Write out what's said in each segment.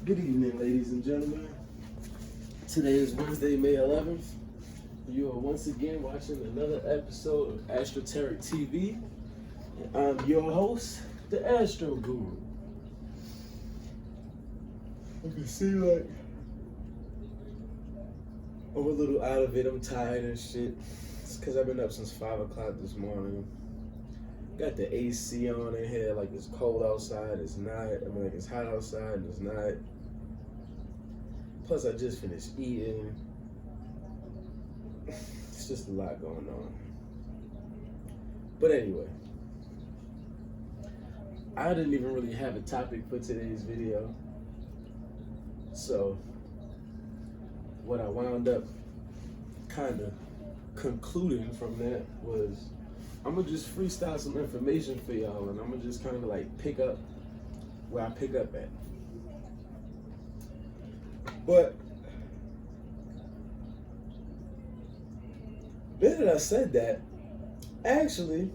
Good evening, ladies and gentlemen. Today is Wednesday, May 11th. You are once again watching another episode of Astroteric TV. I'm your host, the Astro Guru. I can see like I'm a little out of it. I'm tired and shit. It's because I've been up since 5 o'clock this morning. Got the AC on in here, like it's cold outside, it's not. I mean, like it's hot outside, it's not. Plus, I just finished eating. It's just a lot going on. But anyway, I didn't even really have a topic for today's video. So, what I wound up kind of concluding from that was I'm gonna just freestyle some information for y'all, and I'm gonna just kind of like pick up where I pick up at. But now that I said that, actually,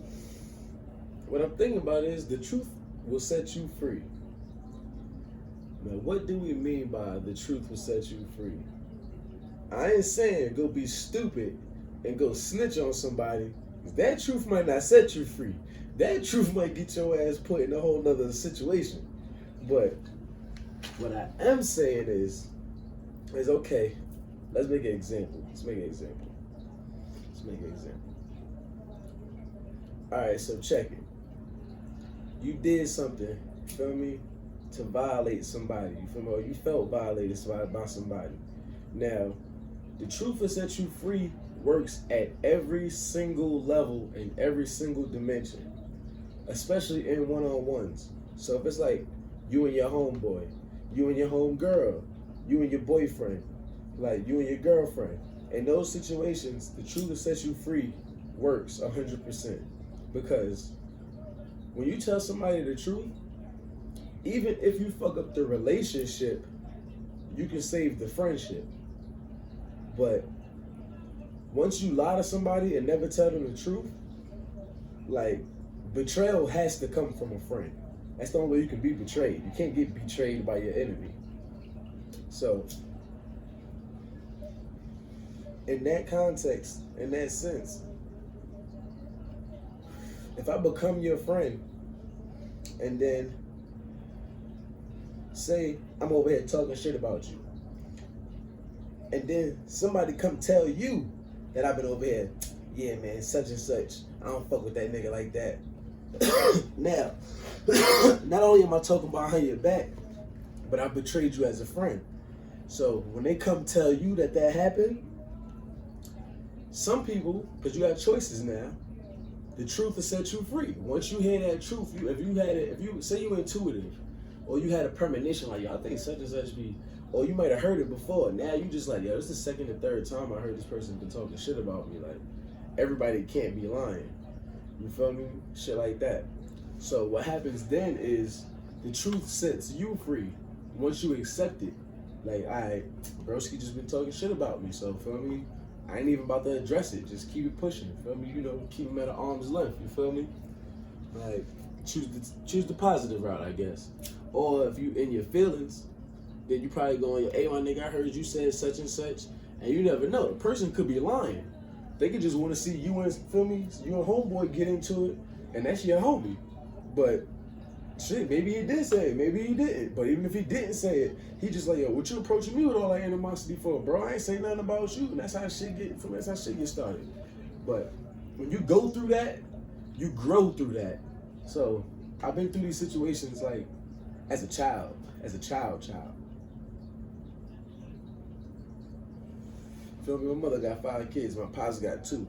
what I'm thinking about is the truth will set you free. Now, what do we mean by the truth will set you free? I ain't saying go be stupid and go snitch on somebody. That truth might not set you free. That truth might get your ass put in a whole nother situation. But what I am saying is okay, let's make an example. Let's make an example. Alright, so check it. You did something, you feel me, to violate somebody, you feel me, or you felt violated by somebody. Now, the truth will set you free works at every single level in every single dimension, especially in one-on-ones. So if it's like you and your homeboy, you and your homegirl, you and your boyfriend, like you and your girlfriend, in those situations, the truth that sets you free works 100%. Because when you tell somebody the truth, even if you fuck up the relationship, you can save the friendship. But once you lie to somebody and never tell them the truth, like, betrayal has to come from a friend. That's the only way you can be betrayed. You can't get betrayed by your enemy. So, in that context, in that sense, if I become your friend and then say I'm over here talking shit about you, and then somebody come tell you that I've been over here, yeah man, such and such, I don't fuck with that nigga like that. Now, not only am I talking behind your back, but I betrayed you as a friend. So when they come tell you that happened, some people, because you got choices now, the truth will set you free. Once you hear that truth, if you say you intuitive, or you had a premonition like, yo, I think such and such be, or you might have heard it before. Now you just like, yo, this is the second or third time I heard this person been talking shit about me. Like, everybody can't be lying. You feel me? Shit like that. So what happens then is the truth sets you free once you accept it. Like, alright, broski just been talking shit about me, so feel me? I ain't even about to address it. Just keep it pushing. Feel me? You know, keep them at an arm's length. You feel me? Like, choose the positive route, I guess. Or if you in your feelings, then you probably going, hey, my nigga, I heard you said such and such, and you never know. The person could be lying. They could just want to see you and, feel me, you and homeboy get into it, and that's your homie. But shit, maybe he did say it, maybe he didn't. But even if he didn't say it, he just like, yo, what you approaching me with all that animosity for, bro? I ain't saying nothing about you, and that's how shit get started. But when you go through that, you grow through that. So I've been through these situations like as a child. Feel me? My mother got 5 kids, my pops got 2.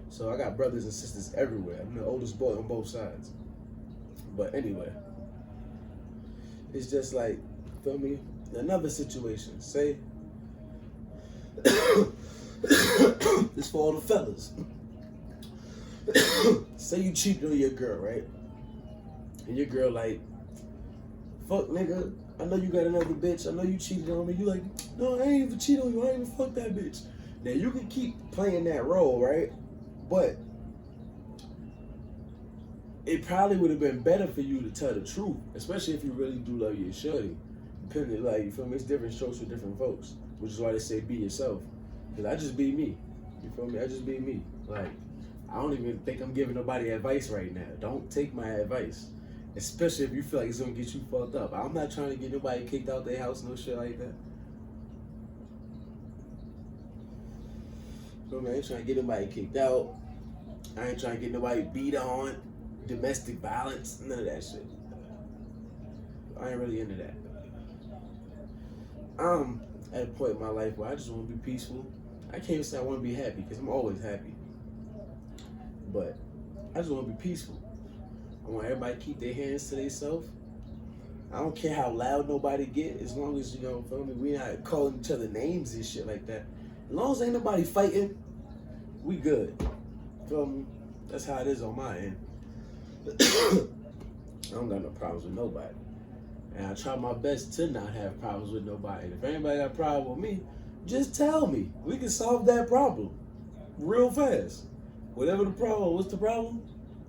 So I got brothers and sisters everywhere. I'm the oldest boy on both sides. But anyway, it's just like, feel me? Another situation. Say, this for all the fellas. Say you cheated on your girl, right? And your girl like, fuck nigga, I know you got another bitch. I know you cheated on me. You like, no, I ain't even cheat on you. I ain't even fuck that bitch. Now you can keep playing that role, right? But it probably would have been better for you to tell the truth, especially if you really do love your shorty. Depending, like, you feel me? It's different strokes for different folks, which is why they say be yourself. Because I just be me. You feel me? I just be me. Like, I don't even think I'm giving nobody advice right now. Don't take my advice. Especially if you feel like it's gonna get you fucked up. I'm not trying to get nobody kicked out their house, no shit like that. So, man, I ain't trying to get nobody kicked out. I ain't trying to get nobody beat on, domestic violence, none of that shit. I ain't really into that. I'm at a point in my life where I just want to be peaceful. I can't even say I want to be happy because I'm always happy. But I just want to be peaceful. I want everybody to keep their hands to themselves. I don't care how loud nobody get, as long as, you know, feel me, we not calling each other names and shit like that. As long as ain't nobody fighting, we good. Feel me? That's how it is on my end. I don't got no problems with nobody. And I try my best to not have problems with nobody. And if anybody got a problem with me, just tell me. We can solve that problem real fast. Whatever the problem, what's the problem?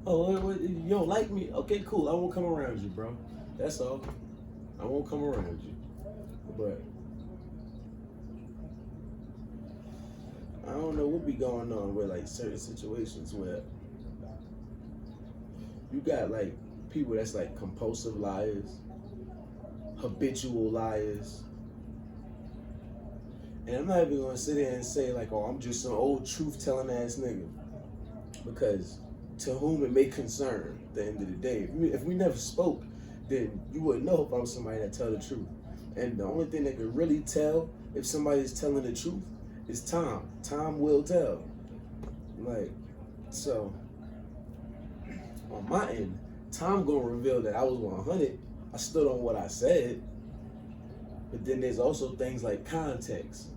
Oh, you don't like me? Okay, cool. I won't come around you, bro. That's all. I won't come around you. But I don't know what be going on with like certain situations where you got like people that's like compulsive liars, habitual liars. And I'm not even gonna sit there and say like, oh, I'm just some old truth-telling ass nigga. Because to whom it may concern at the end of the day. If we never spoke, then you wouldn't know if I'm somebody that tell the truth. And the only thing that can really tell if somebody's telling the truth is time. Time will tell. Like, so on my end, time gonna reveal that I was 100. I stood on what I said. But then there's also things like context.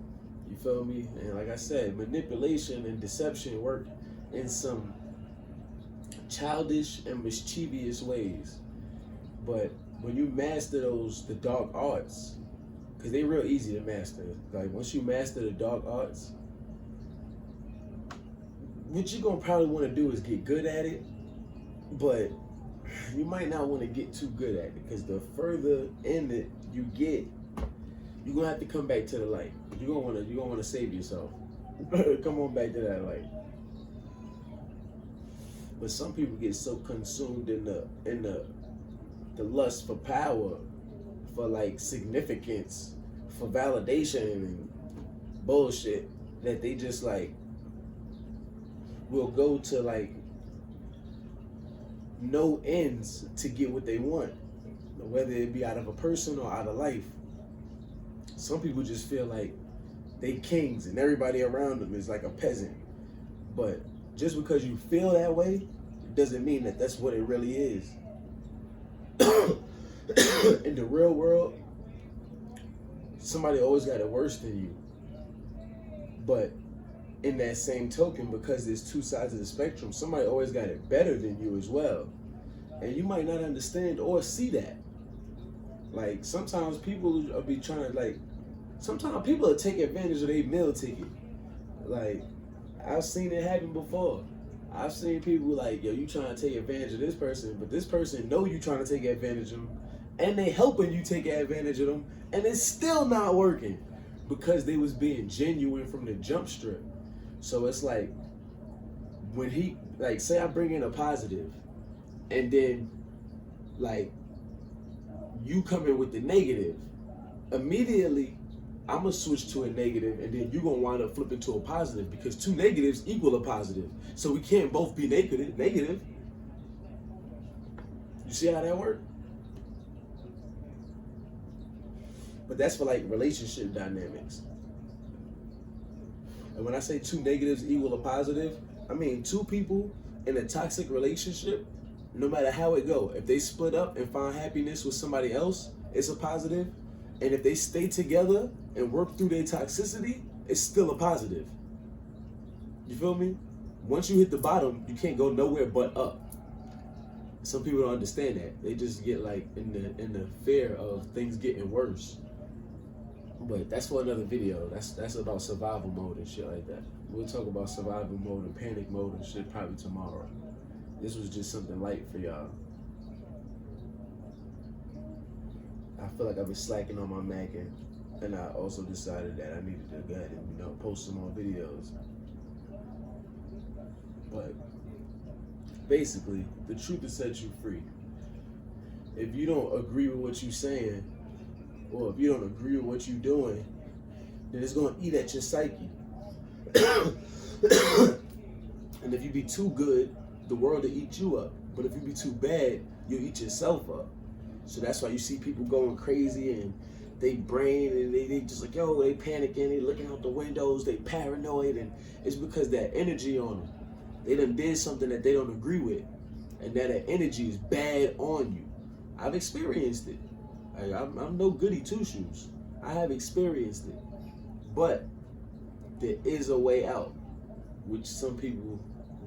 You feel me? And like I said, manipulation and deception work in some childish and mischievous ways. But when you master the dark arts, because they real easy to master. Like once you master the dark arts, what you're gonna probably want to do is get good at it, but you might not want to get too good at it, because the further in it you get, you're gonna have to come back to the light. You're gonna wanna save yourself. Come on back to that light. But some people get so consumed in the lust for power, for like significance, for validation and bullshit, that they just like will go to like no ends to get what they want, whether it be out of a person or out of life. Some people just feel like they kings and everybody around them is like a peasant. But just because you feel that way, it doesn't mean that that's what it really is. In the real world, somebody always got it worse than you. But in that same token, because there's two sides of the spectrum, somebody always got it better than you as well. And you might not understand or see that. Like, sometimes people will be trying to, like, sometimes people will take advantage of their meal ticket. Like, I've seen it happen before. I've seen people like, yo, you trying to take advantage of this person, but this person know you trying to take advantage of them, and they helping you take advantage of them, and it's still not working because they was being genuine from the jump strip. So it's like, when he, like, say I bring in a positive, and then, like, you come in with the negative, immediately I'm gonna switch to a negative, and then you're gonna wind up flipping to a positive, because two negatives equal a positive. So we can't both be negative. You see how that works? But that's for like relationship dynamics. And when I say two negatives equal a positive, I mean two people in a toxic relationship, no matter how it go, if they split up and find happiness with somebody else, it's a positive. And if they stay together and work through their toxicity, it's still a positive. You feel me? Once you hit the bottom, you can't go nowhere but up. Some people don't understand that. They just get like in the fear of things getting worse. But that's for another video. That's about survival mode and shit like that. We'll talk about survival mode and panic mode and shit probably tomorrow. this was just something light for y'all. I feel like I've been slacking on my macking, and I also decided that I needed to go ahead and, post some more videos. But basically, the truth will set you free. If you don't agree with what you're saying, or if you don't agree with what you're doing, then it's going to eat at your psyche. And if you be too good, the world will eat you up. But if you be too bad, you'll eat yourself up. So that's why you see people going crazy and they brain and they just like, yo, they panicking, they looking out the windows, they paranoid, and it's because that energy on them. They done did something that they don't agree with, and that energy is bad on you. I've experienced it. I'm no goody two-shoes. I have experienced it. But there is a way out, which some people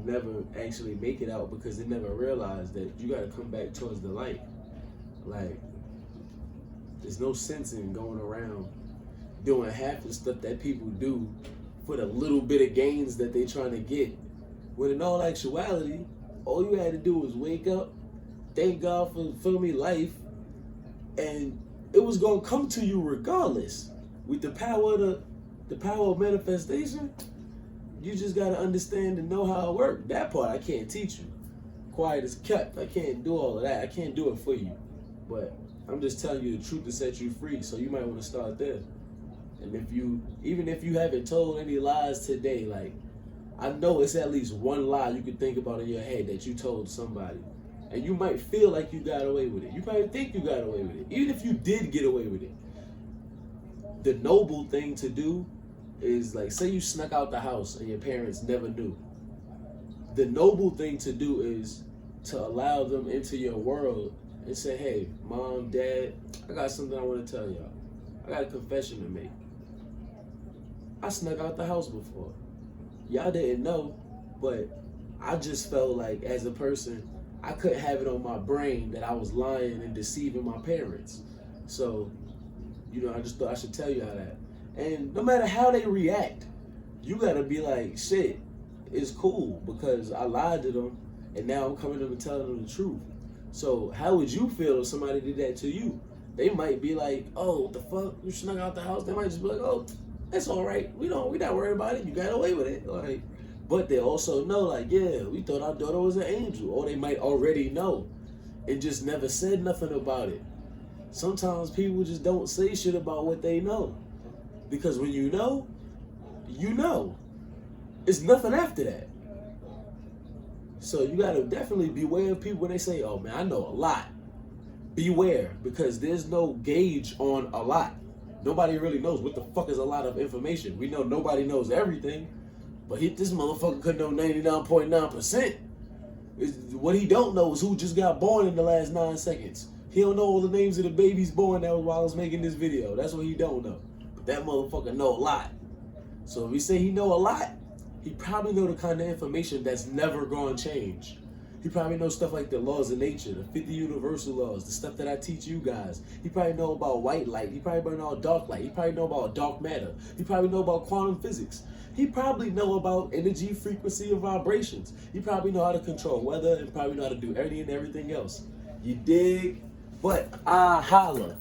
never actually make it out because they never realize that you got to come back towards the light. Like, there's no sense in going around doing half the stuff that people do for the little bit of gains that they trying to get. When in all actuality, all you had to do was wake up, thank God for life, and it was gonna come to you regardless. With the power of manifestation, you just gotta understand and know how it works. That part I can't teach you. Quiet as kept. I can't do all of that. I can't do it for you. But I'm just telling you the truth to set you free. So you might want to start there. And even if you haven't told any lies today, like, I know it's at least one lie you could think about in your head that you told somebody. And you might feel like you got away with it. You probably think you got away with it. Even if you did get away with it. The noble thing to do is, like, say you snuck out the house and your parents never knew. The noble thing to do is to allow them into your world and say, hey, mom, dad, I got something I want to tell y'all. I got a confession to make. I snuck out the house before. Y'all didn't know, but I just felt like as a person, I couldn't have it on my brain that I was lying and deceiving my parents. So, I just thought I should tell y'all that. And no matter how they react, you gotta be like, shit, it's cool because I lied to them and now I'm coming to them and telling them the truth. So how would you feel if somebody did that to you? They might be like, oh, what the fuck? You snuck out the house? They might just be like, oh, that's all right. We not worried about it. You got away with it. Like, but they also know, like, yeah, we thought our daughter was an angel. Or they might already know and just never said nothing about it. Sometimes people just don't say shit about what they know. Because when you know, you know. It's nothing after that. So you gotta definitely beware of people when they say, oh man, I know a lot. Beware, because there's no gauge on a lot. Nobody really knows what the fuck is a lot of information. We know nobody knows everything, but this motherfucker could know 99.9%. What he don't know is who just got born in the last 9 seconds. He don't know all the names of the babies born that was while I was making this video. That's what he don't know. But that motherfucker know a lot. So if we say he know a lot, he probably know the kind of information that's never going to change. He probably knows stuff like the laws of nature, the 50 universal laws, the stuff that I teach you guys. He probably know about white light. He probably know about dark light. He probably know about dark matter. He probably know about quantum physics. He probably know about energy, frequency, and vibrations. He probably know how to control weather and probably know how to do any and everything else. You dig? But I holla.